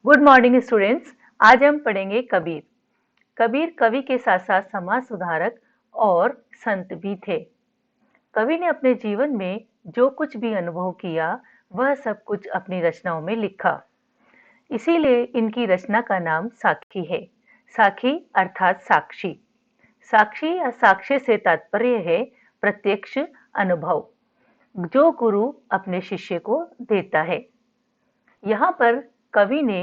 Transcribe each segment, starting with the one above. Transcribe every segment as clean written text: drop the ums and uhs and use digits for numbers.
Good morning students. आज हम पढ़ेंगे कबीर। कबीर कवि के साथ साथ समाज सुधारक और संत भी थे। कवि ने अपने जीवन में जो कुछ भी अनुभव किया वह सब कुछ अपनी रचनाओं में लिखा। इसीलिए इनकी रचना का नाम साखी है। साखी अर्थात साक्षी। साक्षी या साक्ष्य से तात्पर्य है प्रत्यक्ष अनुभव जो गुरु अपने शिष्य को देता है। यहाँ पर कवि ने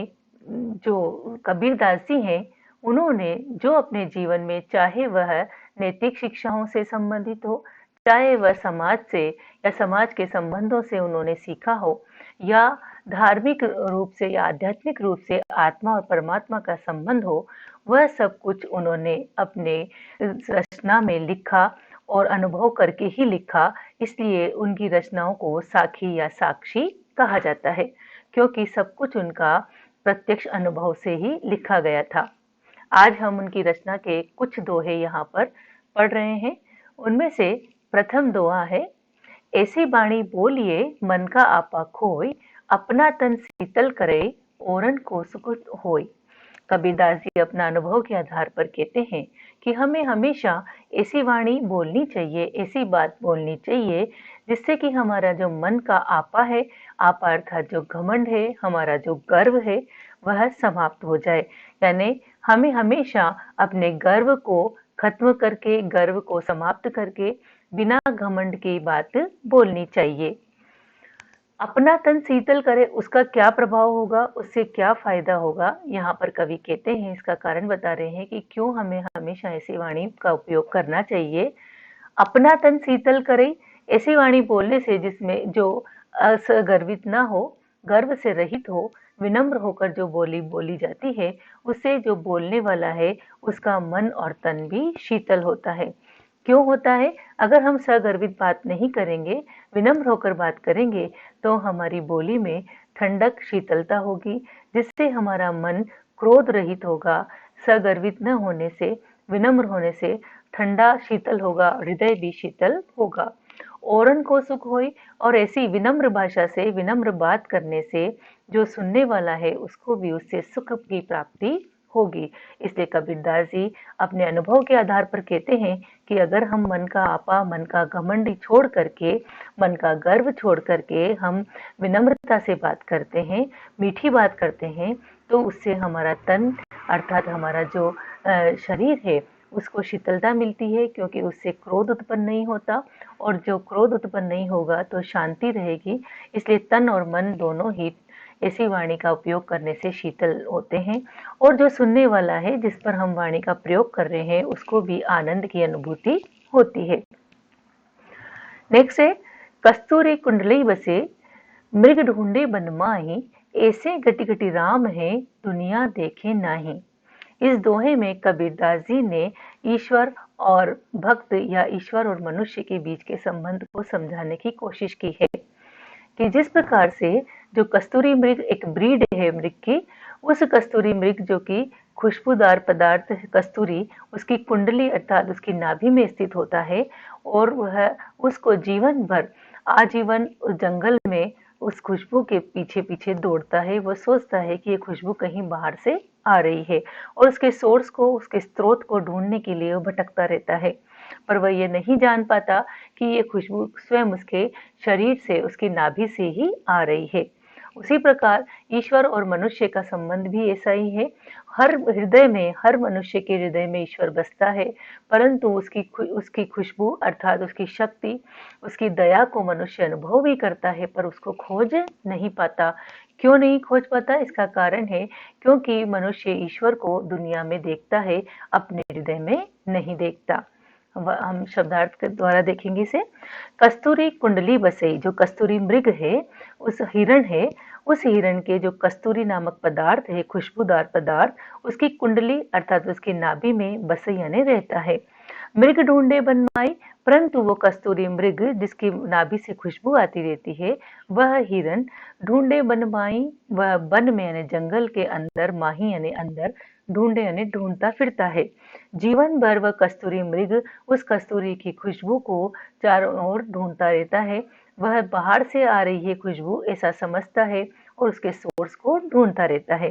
जो कबीरदास जी हैं, उन्होंने जो अपने जीवन में चाहे वह नैतिक शिक्षाओं से संबंधित हो, चाहे वह समाज से या समाज के संबंधों से उन्होंने सीखा हो, या धार्मिक रूप से या आध्यात्मिक रूप से आत्मा और परमात्मा का संबंध हो, वह सब कुछ उन्होंने अपने रचना में लिखा और अनुभव करके ही लिखा। इसलिए उनकी रचनाओं को साखी या साक्षी कहा जाता है, क्योंकि सब कुछ उनका प्रत्यक्ष अनुभव से ही लिखा गया था। आज हम उनकी रचना के कुछ दोहे यहाँ पर पढ़ रहे हैं। उनमें से प्रथम दोहा है, ऐसी बाणी बोलिए मन का आपा खोय, अपना तन शीतल करे ओरन को सुख होय। कबीरदास जी अपना अनुभव के आधार पर कहते हैं कि हमें हमेशा ऐसी वाणी बोलनी चाहिए, ऐसी बात बोलनी चाहिए जिससे कि हमारा जो मन का आपा है, आपा अर्थात जो घमंड है, हमारा जो गर्व है, वह समाप्त हो जाए। यानी हमें हमेशा अपने गर्व को खत्म करके, गर्व को समाप्त करके बिना घमंड की बात बोलनी चाहिए। अपना तन शीतल करे, उसका क्या प्रभाव होगा, उससे क्या फायदा होगा, यहाँ पर कवि कहते हैं, इसका कारण बता रहे हैं कि क्यों हमें हमेशा ऐसी वाणी का उपयोग करना चाहिए। अपना तन शीतल करे, ऐसी वाणी बोलने से जिसमें जो असगर्वित ना हो, गर्व से रहित हो, विनम्र होकर जो बोली बोली जाती है, उससे जो बोलने वाला है उसका मन और तन भी शीतल होता है। क्यों होता है? अगर हम सगर्वित बात नहीं करेंगे, विनम्र होकर बात करेंगे, तो हमारी बोली में ठंडक, शीतलता होगी, जिससे हमारा मन क्रोध रहित होगा। सगर्वित न होने से, विनम्र होने से ठंडा शीतल होगा, हृदय भी शीतल होगा। ओरन को सुख होई, और ऐसी विनम्र भाषा से, विनम्र बात करने से जो सुनने वाला है उसको भी उससे सुख की प्राप्ति होगी। इसलिए कबीरदास जी अपने अनुभव के आधार पर कहते हैं कि अगर हम मन का आपा, मन का घमंड छोड़ करके, मन का गर्व छोड़ करके हम विनम्रता से बात करते हैं, मीठी बात करते हैं, तो उससे हमारा तन अर्थात हमारा जो शरीर है उसको शीतलता मिलती है, क्योंकि उससे क्रोध उत्पन्न नहीं होता, और जो क्रोध उत्पन्न नहीं होगा तो शांति रहेगी। इसलिए तन और मन दोनों ही ऐसी वाणी का उपयोग करने से शीतल होते हैं, और जो सुनने वाला है, जिस पर हम वाणी का प्रयोग कर रहे हैं, उसको भी आनंद की अनुभूति होती है। नेक्स्ट है, कस्तूरी कुंडली बसे मृग ढूंढे बनमाही, ऐसे गति गति राम है दुनिया देखे नाही। इस दोहे में कबीरदास जी ने ईश्वर और भक्त या ईश्वर और मनुष्य के बीच के संबंध को समझाने की कोशिश की है कि जिस प्रकार से जो कस्तूरी मृग एक ब्रीड है मृग की, उस कस्तूरी मृग जो कि खुशबूदार पदार्थ कस्तूरी उसकी कुंडली अर्थात उसकी नाभि में स्थित होता है, और वह उसको जीवन भर आजीवन उस जंगल में उस खुशबू के पीछे पीछे दौड़ता है। वह सोचता है कि ये खुशबू कहीं बाहर से आ रही है, और उसके सोर्स को, उसके स्रोत को ढूंढने के लिए वो भटकता रहता है, पर वह ये नहीं जान पाता कि ये खुशबू स्वयं उसके शरीर से, उसकी नाभि से ही आ रही है। उसी प्रकार ईश्वर और मनुष्य का संबंध भी ऐसा ही है। हर हृदय में, हर मनुष्य के हृदय में ईश्वर बसता है, परंतु उसकी खुशबू अर्थात उसकी शक्ति, उसकी दया को मनुष्य अनुभव भी करता है, पर उसको खोज नहीं पाता। क्यों नहीं खोज पाता? इसका कारण है क्योंकि मनुष्य ईश्वर को दुनिया में देखता है, अपने हृदय में नहीं देखता। हम शब्दार्थ के द्वारा देखेंगे इसे। कस्तूरी कुंडली बसई, जो कस्तूरी मृग है, उस हिरण है, उस हिरण के जो कस्तूरी नामक पदार्थ है, खुशबूदार पदार्थ, उसकी कुंडली अर्थात उसकी नाभि में बसई यानी रहता है। मृग ढूंढे बनमाई, परंतु वो कस्तूरी मृग जिसकी नाभि से खुशबू आती रहती है, वह हिरण ढूंढे बनमाई, वह वन में यानी जंगल के अंदर, माही यानी अंदर, ढूंढे यानी ढूंढता फिरता है। जीवन भर वह कस्तूरी मृग उस कस्तूरी की खुशबू को चारों ओर ढूंढता रहता है। वह बाहर से आ रही है खुशबू ऐसा समझता है, और उसके सोर्स को ढूंढता रहता है।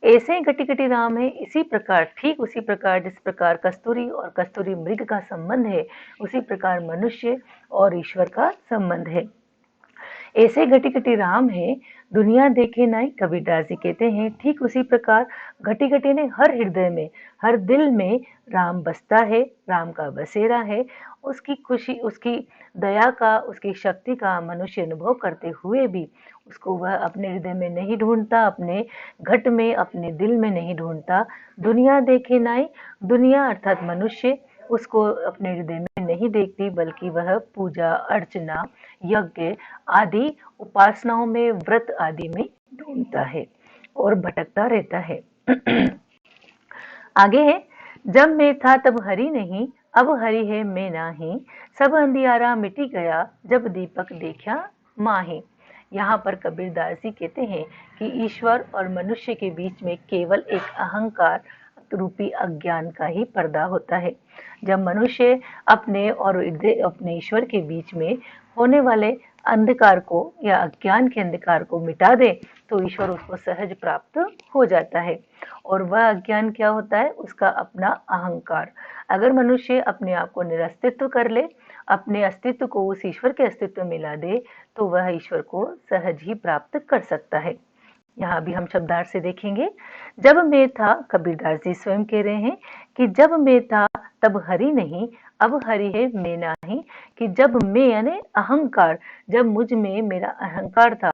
ऐसे घटी घटी राम है, इसी प्रकार, ठीक उसी प्रकार जिस प्रकार कस्तूरी और कस्तूरी मृग का संबंध है, उसी प्रकार मनुष्य और ईश्वर का संबंध है। ऐसे घटी घटी राम है, दुनिया देखे नाई, कबीरदास जी कहते हैं। ठीक उसी प्रकार घटी घटी ने हर हृदय में, हर दिल में राम बसता है, राम का बसेरा है। उसकी खुशी, उसकी दया का, उसकी शक्ति का मनुष्य अनुभव करते हुए भी उसको वह अपने हृदय में नहीं ढूंढता, अपने घट में, अपने दिल में नहीं ढूंढता। दुनिया देखे नाई, दुनिया अर्थात मनुष्य उसको अपने हृदय में नहीं देखती, बल्कि वह पूजा अर्चना, यज्ञ आदि उपासनाओं में, व्रत आदि में ढूंढता है और भटकता रहता है। आगे है, जब मैं था तब हरि नहीं, अब हरि है मैं नाही, सब अंधियारा मिटी गया, जब दीपक देखा माही। यहाँ पर कबीरदास जी कहते हैं कि ईश्वर और मनुष्य के बीच में केवल एक अहंकार रूपी अज्ञान का ही पर्दा होता है। जब मनुष्य अपने और अपने ईश्वर के बीच में होने वाले अंधकार को या अज्ञान के अंधकार को मिटा दे, तो ईश्वर उसको सहज प्राप्त हो जाता है। और वह अज्ञान क्या होता है? उसका अपना अहंकार। अगर मनुष्य अपने आप को निरस्तित्व कर ले, अपने अस्तित्व को उस ईश्वर के अस्तित्व में ला दे, तो वह ईश्वर को सहज ही प्राप्त कर सकता है। यहाँ भी हम शब्दार्थ से देखेंगे। जब मैं था, कबीरदास जी स्वयं कह रहे हैं कि जब मैं था तब हरि नहीं, अब हरि है मैं नाही। कि जब मैं यानी अहंकार, जब मुझ में मेरा अहंकार था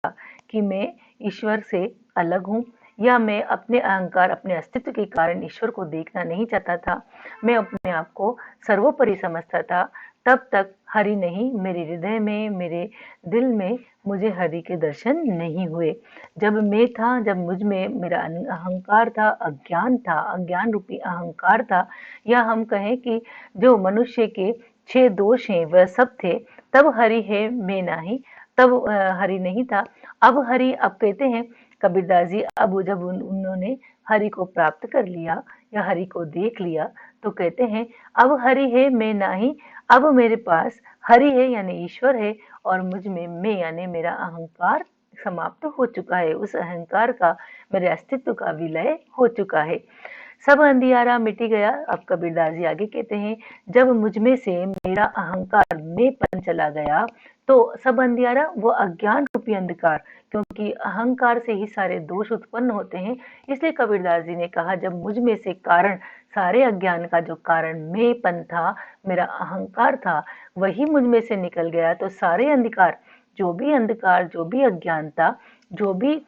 कि मैं ईश्वर से अलग हूँ, या मैं अपने अहंकार, अपने अस्तित्व के कारण ईश्वर को देखना नहीं चाहता था, मैं अपने आप को सर्वोपरि समझता था, तब तक हरि नहीं, मेरे हृदय में, मेरे दिल में मुझे हरि के दर्शन नहीं हुए। जब मैं था, जब मुझ में मेरा अहंकार था, अज्ञान था, अज्ञान रूपी अहंकार था, या हम कहें कि जो मनुष्य के 6 दोष हैं वह सब थे, तब हरि है मैं नाही, तब हरि नहीं था। अब हरि, अब कहते हैं कबीरदास जी, अब जब उन्होंने हरि को प्राप्त कर लिया या हरि को देख लिया, तो कहते हैं अब हरि है मैं नाही, अब मेरे पास हरि है यानी ईश्वर है, और मुझ में मैं यानी मेरा अहंकार समाप्त हो चुका है। उस अहंकार का, मेरे अस्तित्व का विलय हो चुका है। सब अंधियारा मिटी गया। अब कबीरदास जी आगे कहते हैं, जब मुझ में से मेरा अहंकार, मेंपन चला गया, तो सब अंधियारा वो अज्ञान रूपी अंधकार, क्योंकि अहंकार से ही सारे दोष उत्पन्न होते हैं। इसलिए कबीरदास जी ने कहा, जब मुझ में से कारण, सारे अज्ञान का जो कारण मेंपन था, मेरा अहंकार था, वही मुझ में से निकल गया, तो सारे अंधकार, जो भी अंधकार, जो भी अज्ञानता, जो भी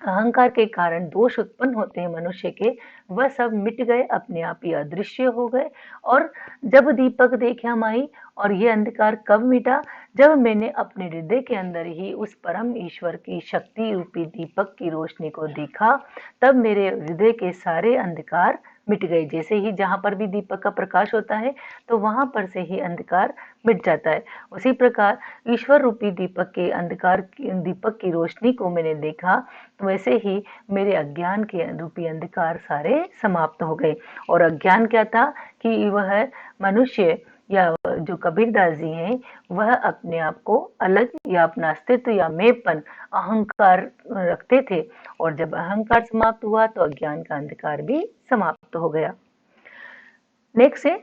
अहंकार के कारण दोष उत्पन्न होते हैं मनुष्य के, वह सब मिट गए, अपने आप ही अदृश्य हो गए। और जब दीपक देखा माई, और ये अंधकार कब मिटा? जब मैंने अपने हृदय के अंदर ही उस परम ईश्वर की शक्ति रूपी दीपक की रोशनी को देखा, तब मेरे हृदय के सारे अंधकार मिट गए। जैसे ही जहाँ पर भी दीपक का प्रकाश होता है, तो वहां पर से ही अंधकार मिट जाता है। उसी प्रकार ईश्वर रूपी दीपक के अंधकार, दीपक की रोशनी को मैंने देखा, तो वैसे ही मेरे अज्ञान के रूपी अंधकार सारे समाप्त हो गए। और अज्ञान क्या था? कि वह मनुष्य या जो कबीरदास जी हैं, वह अपने आप को अलग, या अपना अस्तित्व या मेंपन, अहंकार रखते थे, और जब अहंकार समाप्त हुआ तो अज्ञान का अंधकार भी समाप्त हो गया। नेक्स्ट है,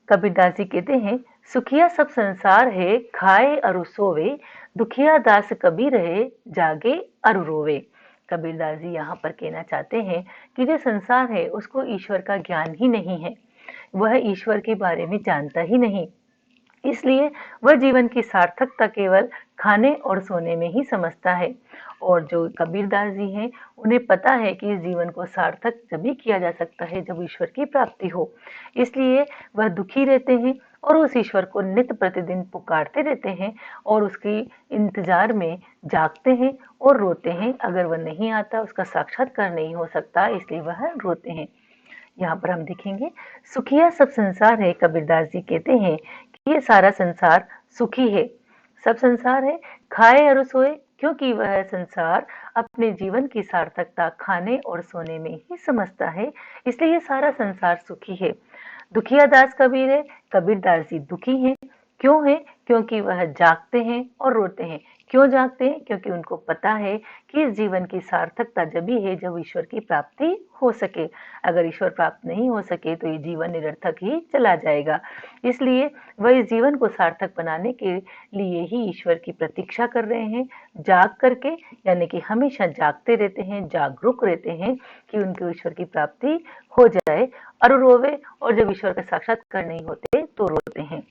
कबीरदास जी कहते हैं, सुखिया सब संसार है, खाए अरु सोवे, दुखिया दास कबीर है, जागे अरु रोवे। कबीरदास जी यहाँ पर कहना चाहते हैं कि जो संसार है उसको ईश्वर का ज्ञान ही नहीं है, वह ईश्वर के बारे में जानता ही नहीं, इसलिए वह जीवन की सार्थकता केवल खाने और सोने में ही समझता है। और जो कबीरदास जी हैं, उन्हें पता है कि इस जीवन को सार्थक तभी किया जा सकता है जब ईश्वर की प्राप्ति हो। इसलिए वह दुखी रहते हैं और उस ईश्वर को नित्य प्रतिदिन पुकारते रहते हैं, और उसकी इंतजार में जागते हैं और रोते हैं। अगर वह नहीं आता, उसका साक्षात्कार नहीं हो सकता, इसलिए वह रोते हैं। यहाँ पर हम देखेंगे, सुखिया सब संसार है, कबीरदास जी कहते हैं कि ये सारा संसार सुखी है, सब संसार है, खाए और सोए, क्योंकि वह संसार अपने जीवन की सार्थकता खाने और सोने में ही समझता है, इसलिए ये सारा संसार सुखी है। दुखिया दास कबीर है, कबीरदास जी दुखी हैं। क्यों है? क्योंकि वह जागते हैं और रोते हैं, क्यों जागते हैं? क्योंकि उनको पता है कि इस जीवन की सार्थकता जभी है जब ईश्वर की प्राप्ति हो सके। अगर ईश्वर प्राप्त नहीं हो सके तो ये जीवन निरर्थक ही चला जाएगा। इसलिए वह इस जीवन को सार्थक बनाने के लिए ही ईश्वर की प्रतीक्षा कर रहे हैं, जाग करके, यानी कि हमेशा जागते रहते हैं, जागरूक रहते हैं कि उनको ईश्वर की प्राप्ति हो जाए और रोवे, और जब ईश्वर का साक्षात्कार नहीं होते तो रोते हैं।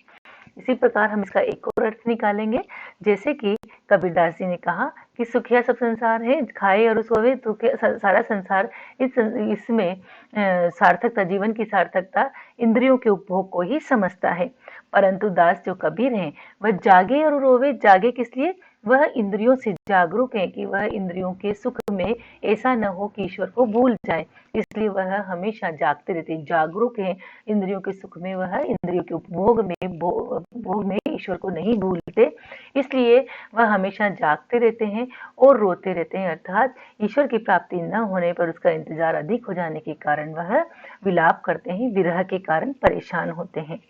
इसी प्रकार हम इसका एक और अर्थ निकालेंगे, जैसे कि कबीरदास जी ने कहा कि सुखिया सब संसार है, खाए और सोवे, तो सारा संसार इसमें सार्थकता, जीवन की सार्थकता इंद्रियों के उपभोग को ही समझता है। परंतु दास जो कबीर हैं वह जागे और रोवे। जागे किस लिए? वह इंद्रियों से जागरूक है कि वह इंद्रियों के सुख में ऐसा न हो कि ईश्वर को भूल जाए, इसलिए वह हमेशा जागते रहते, जागरूक है इंद्रियों के सुख में, वह इंद्रियों के उपभोग में, भोग में ईश्वर को नहीं भूलते, इसलिए वह हमेशा जागते रहते हैं और रोते रहते हैं। अर्थात ईश्वर की प्राप्ति न होने पर उसका इंतजार अधिक हो जाने के कारण वह विलाप करते हैं, विरह के कारण परेशान होते हैं।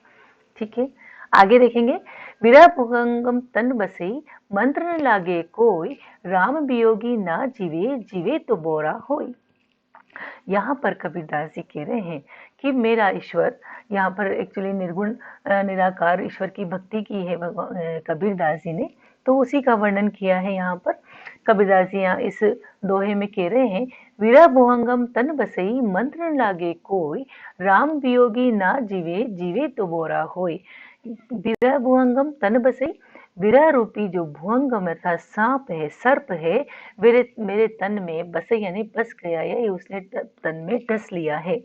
ठीक है, आगे देखेंगे। विरह पुगंगम तन बसई, मंत्र न लागे कोई, राम वियोगी ना जीवे, जीवे तो बोरा होई। यहाँ पर कबीरदास जी कह रहे हैं कि मेरा ईश्वर, यहाँ पर एक्चुअली निर्गुण निराकार ईश्वर की भक्ति की है कबीरदास जी ने, तो उसी का वर्णन किया है। यहाँ पर कबीरदास जी यहाँ इस दोहे में कह रहे हैं, विरह भुहंगम तन बसई, मंत्र न लागे कोई, राम वियोगी ना जीवे, जीवे तो बोरा होई। विरह भुहंगम तन बसई, विरह रूपी जो भुअंगम अर्थात सांप है, सर्प है, मेरे तन में बसे, यानी बस गया है, उसने तन में डस लिया है।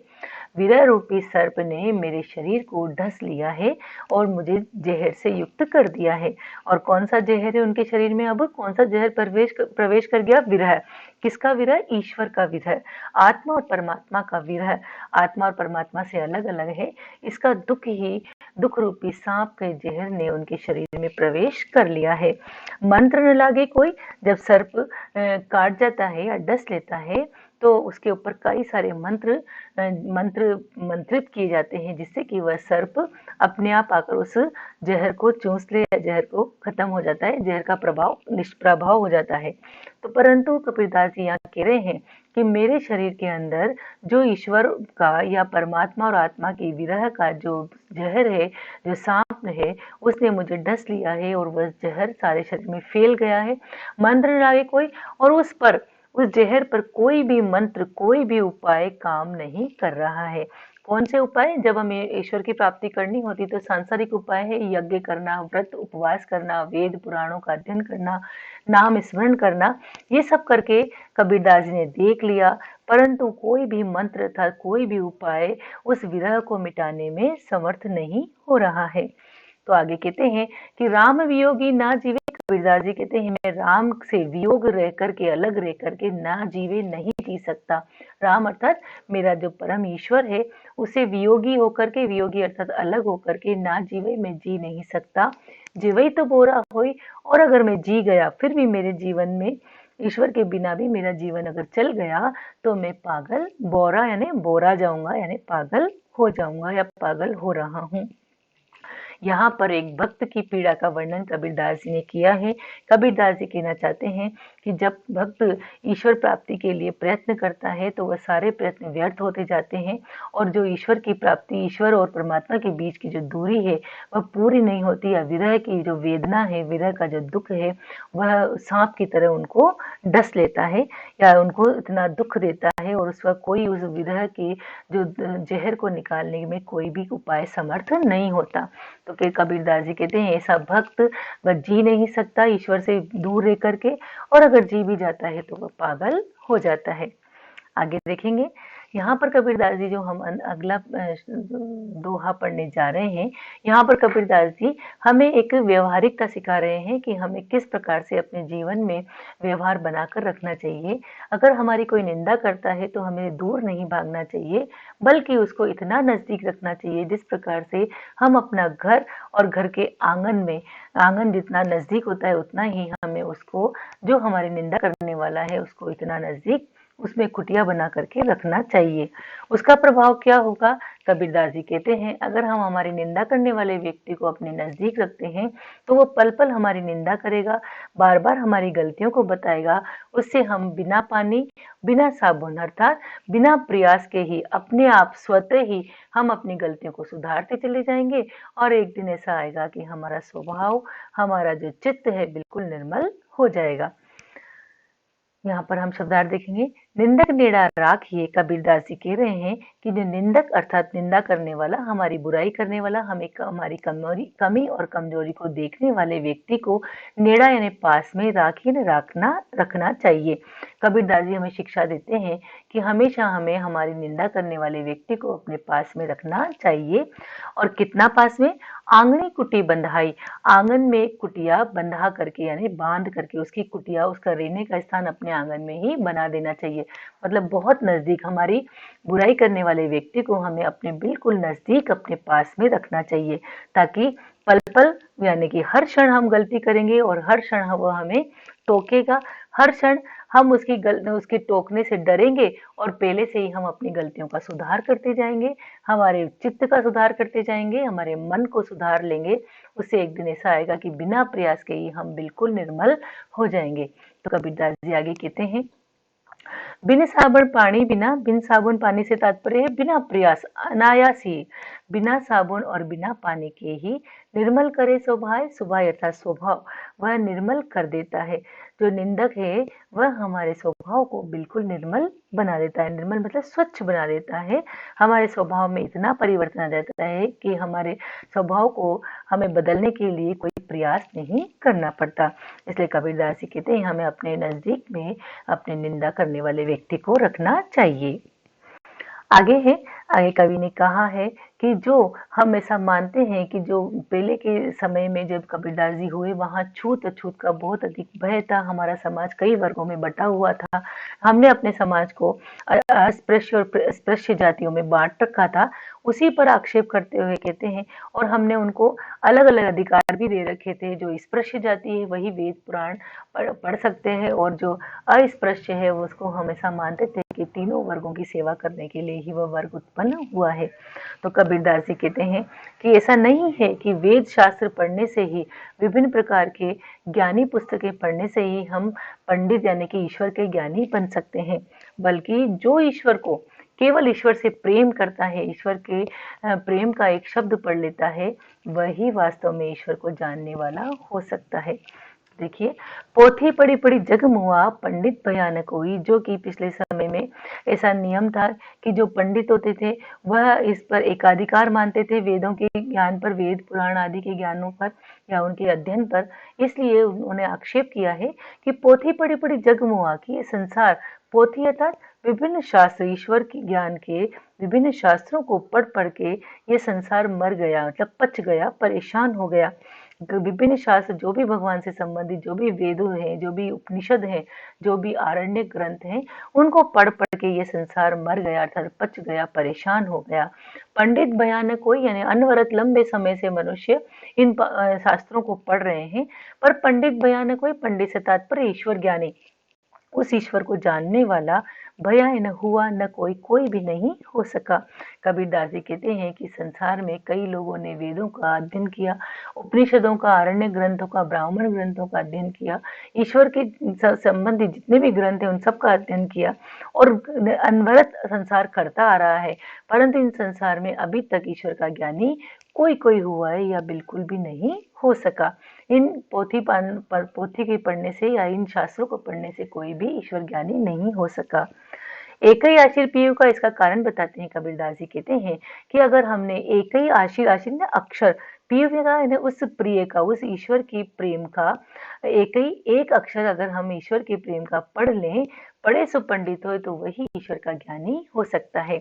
विरह रूपी सर्प ने मेरे शरीर को ढस लिया है और मुझे जहर से युक्त कर दिया है। और कौन सा जहर है उनके शरीर में? अब कौन सा जहर प्रवेश कर गया? विरह। किसका विरह? ईश्वर का विरह, आत्मा और परमात्मा का विरह। आत्मा और परमात्मा से अलग अलग है, इसका दुख ही दुख रूपी सांप के जहर ने उनके शरीर में प्रवेश कर लिया है। मंत्र न लागे कोई, जब सर्प काट जाता है या डस लेता है तो उसके ऊपर कई सारे मंत्रित किए जाते हैं, जिससे कि वह सर्प अपने आप आकर उस जहर को चूस ले, या जहर को खत्म हो जाता है, जहर का प्रभाव निष्प्रभाव हो जाता है। तो परंतु कबीरदास जी यहाँ कह रहे हैं कि मेरे शरीर के अंदर जो ईश्वर का या परमात्मा और आत्मा की विरह का जो जहर है, जो सांप है, उसने मुझे डस लिया है और वह जहर सारे शरीर में फैल गया है। मंत्र लागे कोई, और उस जहर पर कोई भी मंत्र, कोई भी उपाय काम नहीं कर रहा है। कौन से उपाय? जब हमें ईश्वर की प्राप्ति करनी होती तो सांसारिक उपाय है, यज्ञ करना, व्रत उपवास करना, वेद पुराणों का अध्ययन करना, नाम स्मरण करना, ये सब करके कबीरदास जी ने देख लिया, परंतु कोई भी मंत्र था, कोई भी उपाय उस विरह को मिटाने में समर्थ नहीं हो रहा है। तो आगे कहते हैं कि राम वियोगी ना जीवे। कबीरदास जी कहते हैं मैं राम से वियोग रह करके, अलग रह करके ना जीवे, नहीं जी सकता। राम अर्थात मेरा जो परम ईश्वर है, उसे वियोगी होकर के, वियोगी अर्थात अलग होकर के, ना जीवे, मैं जी नहीं सकता। जीवे तो बोरा होई, और अगर मैं जी गया फिर भी मेरे जीवन में ईश्वर के बिना भी मेरा जीवन अगर चल गया तो मैं पागल, बोरा यानी बोरा जाऊंगा, यानी पागल हो जाऊंगा या पागल हो रहा हूँ। यहाँ पर एक भक्त की पीड़ा का वर्णन कबीरदास जी ने किया है। कबीरदास जी कहना चाहते हैं कि जब भक्त ईश्वर प्राप्ति के लिए प्रयत्न करता है तो वह सारे प्रयत्न व्यर्थ होते जाते हैं, और जो ईश्वर की प्राप्ति, ईश्वर और परमात्मा के बीच की जो दूरी है वह पूरी नहीं होती, या विरह की जो वेदना है, विरह का जो दुख है, वह सांप की तरह उनको डस लेता है या उनको इतना दुख देता है, और उस वक्त कोई उस विरह के जो जहर को निकालने में कोई भी उपाय समर्थ नहीं होता। तो फिर कबीरदास जी कहते हैं ऐसा भक्त वह जी नहीं सकता ईश्वर से दूर रह करके, और अगर जी भी जाता है तो वह पागल हो जाता है। आगे देखेंगे, यहाँ पर कबीरदास जी जो हम अगला दोहा पढ़ने जा रहे हैं, यहाँ पर कबीरदास जी हमें एक व्यवहारिकता सिखा रहे हैं कि हमें किस प्रकार से अपने जीवन में व्यवहार बनाकर रखना चाहिए। अगर हमारी कोई निंदा करता है तो हमें दूर नहीं भागना चाहिए, बल्कि उसको इतना नजदीक रखना चाहिए जिस प्रकार से हम अपना घर और घर के आंगन में, आंगन जितना नजदीक होता है उतना ही हमें उसको, जो हमारी निंदा करने वाला है, उसको इतना नजदीक उसमें कुटिया बना करके रखना चाहिए। उसका प्रभाव क्या होगा? कबीरदास जी कहते हैं, अगर हम हमारी निंदा करने वाले व्यक्ति को अपने नजदीक रखते हैं तो वो पल पल हमारी निंदा करेगा, बार बार हमारी गलतियों को बताएगा। उससे हम बिना पानी, बिना साबुन अर्थात बिना प्रयास के ही अपने आप स्वतः ही हम अपनी गलतियों को सुधारते चले जाएंगे और एक दिन ऐसा आएगा कि हमारा स्वभाव, हमारा जो चित्त है बिल्कुल निर्मल हो जाएगा। यहाँ पर हम शब्दार्थ देखेंगे, निंदक नेड़ा राखिए। कबीरदास जी कह रहे हैं कि जो निंदक अर्थात निंदा करने वाला, हमारी बुराई करने वाला, हमें हमारी कमी और कमजोरी को देखने वाले व्यक्ति को नेड़ा यानी पास में राखिए, रखना चाहिए। कबीरदास जी हमें शिक्षा देते हैं कि हमेशा हमें हमारी निंदा करने वाले व्यक्ति को अपने पास में रखना चाहिए। और कितना पास में? आंगनी कुटी बंधाई, आंगन में एक कुटिया बंधा करके यानी बांध करके उसकी कुटिया, उसका रहने का स्थान अपने आंगन में ही बना देना चाहिए। मतलब बहुत नजदीक, हमारी बुराई करने वाले व्यक्ति को हमें अपने बिल्कुल नजदीक अपने पास में रखना चाहिए, ताकि पल पल यानी कि हर क्षण हम गलती करेंगे और हर क्षण वो हमें टोकेगा, हर क्षण हम उसके टोकने से डरेंगे और पहले से ही हम अपनी गलतियों का सुधार करते जाएंगे, हमारे चित्त का सुधार करते जाएंगे, हमारे मन को सुधार लेंगे। उससे एक दिन ऐसा आएगा कि बिना प्रयास के ही हम बिल्कुल निर्मल हो जाएंगे। तो कबीरदास जी आगे कहते हैं, बिन साबुन पानी बिना, बिन साबुन पानी से तात्पर्य है बिना प्रयास, अनायास ही, बिना साबुन और बिना पानी के ही निर्मल करे स्वभाव, स्वभाव अर्थात स्वभाव, वह निर्मल कर देता है। जो निंदक है वह हमारे स्वभाव को बिल्कुल निर्मल बना देता है। निर्मल मतलब स्वच्छ बना देता है। हमारे स्वभाव में इतना परिवर्तन आ जाता है कि हमारे स्वभाव को हमें बदलने के लिए कोई प्रयास नहीं करना पड़ता। इसलिए कबीरदास जी कहते हैं हमें अपने नजदीक में अपने निंदा करने वाले व्यक्ति को रखना चाहिए। आगे है, आगे कवि ने कहा है कि जो हम ऐसा मानते हैं कि जो पहले के समय में जब कबीरदास जी हुए वहाँ छूत अछूत का बहुत अधिक भय था। हमारा समाज कई वर्गों में बटा हुआ था। हमने अपने समाज को अस्पृश्य और स्पृश्य जातियों में बांट रखा था। उसी पर आक्षेप करते हुए कहते हैं, और हमने उनको अलग अलग अधिकार भी दे रखे थे। जो स्पृश्य जाति है वही वेद पुराण पढ़ सकते हैं और जो अस्पृश्य है उसको हमेशा मानते थे कि तीनों वर्गों की सेवा करने के लिए ही वह वर्ग उत्पन्न हुआ है। तो कबीरदास जी कहते हैं कि ऐसा नहीं है कि वेद शास्त्र पढ़ने से ही, विभिन्न प्रकार के ज्ञानी पुस्तकें पढ़ने से ही हम पंडित यानी कि ईश्वर के ज्ञानी बन सकते हैं, बल्कि जो ईश्वर को केवल ईश्वर से प्रेम करता है, ईश्वर के प्रेम का एक शब्द पढ़ लेता है, वही वास्तव में ईश्वर को जानने वाला हो सकता है। देखिए, पोथी पढ़ी पढ़ी जग मुआ, पंडित भयानक हुई। जो कि पिछले समय में ऐसा नियम था कि जो पंडित होते थे वह इस पर एकाधिकार मानते थे, वेदों के ज्ञान पर, वेद पुराण आदि के ज्ञानों पर या उनके अध्ययन पर। इसलिए उन्होंने आक्षेप किया है कि पोथी पढ़ी पढ़ी जग मुआ, कि ये संसार, पोथी अर्थात विभिन्न शास्त्र, ईश्वर के ज्ञान के विभिन्न शास्त्रों को पढ़ पढ़ के ये संसार मर गया, मतलब पच गया, परेशान हो गया। विभिन्न शास्त्र, जो भी भगवान से संबंधित, जो भी वेदों हैं, जो भी उपनिषद हैं, जो भी आरण्य ग्रंथ हैं, उनको पढ़ पढ़ के ये संसार मर गया, अर्थात पच गया, परेशान हो गया। पंडित भयानक कोई, यानी अनवरत लंबे समय से मनुष्य इन शास्त्रों को पढ़ रहे हैं, पर पंडित भयानक कोई, पंडित से तात्पर्य ईश्वर ज्ञानी, उस ईश्वर को जानने वाला भया न हुआ, न कोई भी नहीं हो सका। कबीरदास जी कहते हैं कि संसार में कई लोगों ने वेदों का अध्ययन किया, उपनिषदों का, आरण्य ग्रंथों का, ब्राह्मण ग्रंथों का अध्ययन किया, ईश्वर के संबंधित जितने भी ग्रंथ हैं उन सब का अध्ययन किया और अनवरत संसार करता आ रहा है, परंतु इन संसार में अभी तक ईश्वर का ज्ञानी कोई हुआ है या बिल्कुल भी नहीं हो सका। इन पोथी के पढ़ने से या इन शास्त्रों को पढ़ने से कोई भी ईश्वर ज्ञानी नहीं हो सका। एक ही आशीर पियु का इसका कारण बताते हैं कबीरदास जी, कहते हैं कि अगर हमने एक ही आशीर ने अक्षर, पियु का उस प्रिय का, उस ईश्वर की प्रेम का एक अक्षर अगर हम ईश्वर के प्रेम का पढ़ लें, पढ़े सो पंडित हो, तो वही ईश्वर का ज्ञानी हो सकता है।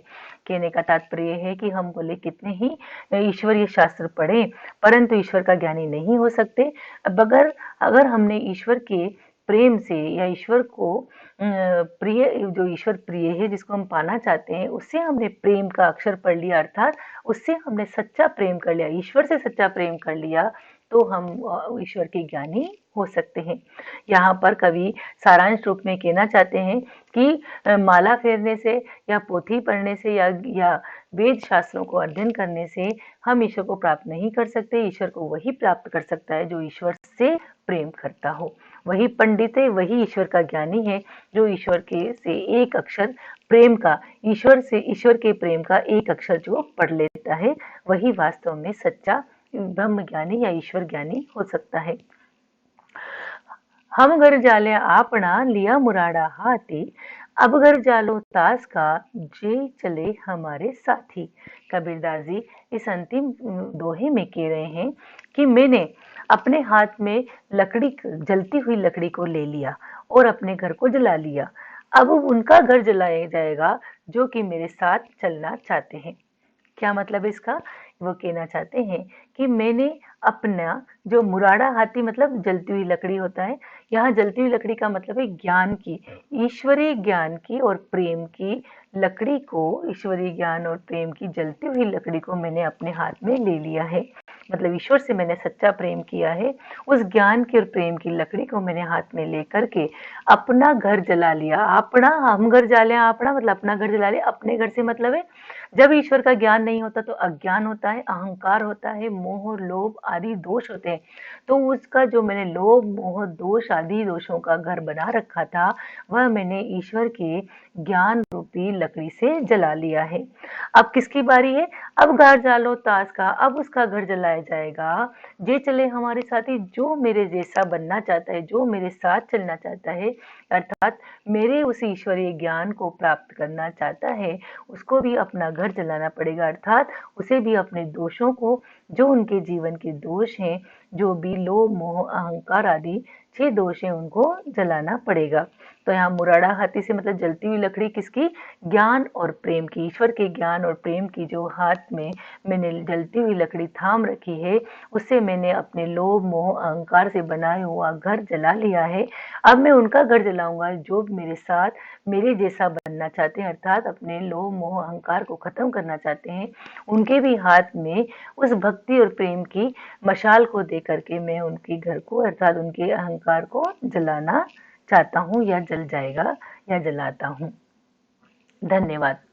कहने का तात्पर्य है कि हम बोले कितने ही ईश्वरीय शास्त्र पढ़े परंतु ईश्वर का ज्ञानी नहीं हो सकते। अब अगर हमने ईश्वर के प्रेम से या ईश्वर को प्रिय, जो ईश्वर प्रिय है जिसको हम पाना चाहते हैं, उससे हमने प्रेम का अक्षर पढ़ लिया, अर्थात उससे हमने सच्चा प्रेम कर लिया, ईश्वर से सच्चा प्रेम कर लिया, तो हम ईश्वर के ज्ञानी हो सकते हैं। यहाँ पर कवि सारांश रूप में कहना चाहते हैं कि माला फेरने से या पोथी पढ़ने से या वेद शास्त्रों को अध्ययन करने से हम ईश्वर को प्राप्त नहीं कर सकते। ईश्वर को वही प्राप्त कर सकता है जो ईश्वर से प्रेम करता हो। वही पंडित है, वही ईश्वर का ज्ञानी है जो ईश्वर के से एक अक्षर प्रेम का, ईश्वर के प्रेम का एक अक्षर जो पढ़ लेता है, वही वास्तव में सच्चा ब्रह्म ज्ञानी या ईश्वर ज्ञानी हो सकता है। हम घर जाले आपना लिया मुराड़ा हाथी, अब घर जालो तास का जे चले हमारे साथी। कबीरदास जी इस अंतिम दोहे में कह रहे हैं कि मैंने अपने हाथ में जलती हुई लकड़ी को ले लिया और अपने घर को जला लिया। अब उनका घर जलाया जाएगा जो कि मेरे साथ चलना चाहते हैं। क्या मतलब इसका? वो कहना चाहते हैं कि मैंने अपना जो मुराड़ा हाथी मतलब जलती हुई लकड़ी होता है, यहाँ जलती हुई लकड़ी का मतलब है ज्ञान की, ईश्वरीय ज्ञान की और प्रेम की लकड़ी को, ईश्वरीय ज्ञान और प्रेम की जलती हुई लकड़ी को मैंने अपने हाथ में ले लिया है। मतलब ईश्वर से मैंने सच्चा प्रेम किया है, उस ज्ञान की और प्रेम की लकड़ी को मैंने हाथ में लेकर के अपना घर जला लिया। अपना, हम घर जला लिया, अपना मतलब अपना घर जला लिया। अपने घर से मतलब है जब ईश्वर का ज्ञान नहीं होता तो अज्ञान होता है, अहंकार होता है, मोह लोभ आदि दोष होते हैं। तो उसका जो मैंने लोभ मोह दोष आदि दोषों का घर बना रखा था, वह मैंने ईश्वर के ज्ञान रूपी लकड़ी से जला लिया है। अब किसकी बारी है? अब घर जालो तास का, अब उसका घर जलाया जाएगा। जे चले हमारे साथी, जो मेरे जैसा बनना चाहता है, जो मेरे साथ चलना चाहता है, अर्थात मेरे उस ईश्वरीय ज्ञान को प्राप्त करना चाहता है, उसको भी अपना घर जलाना पड़ेगा। अर्थात उसे भी अपने दोषों को, जो उनके जीवन के दोष हैं, जो भी लोभ मोह अहंकार आदि 6 दोष हैं, उनको जलाना पड़ेगा। तो यहाँ मुराड़ा हाथी से मतलब जलती हुई लकड़ी किसकी? ज्ञान और प्रेम की, ईश्वर के ज्ञान और प्रेम की जो हाथ में मैंने जलती हुई लकड़ी थाम रखी है, उससे मैंने अपने लोभ मोह अहंकार से बनाया हुआ घर जला लिया है। अब मैं उनका घर जलाऊंगा जो मेरे साथ मेरे जैसा बनना चाहते हैं, अर्थात अपने लोभ मोह अहंकार को खत्म करना चाहते हैं। उनके भी हाथ में उस भक्ति और प्रेम की मशाल को दे करके मैं उनके घर को, अर्थात उनके अहंकार को जलाना चाहता हूँ, या जल जाएगा या जलाता हूँ। धन्यवाद।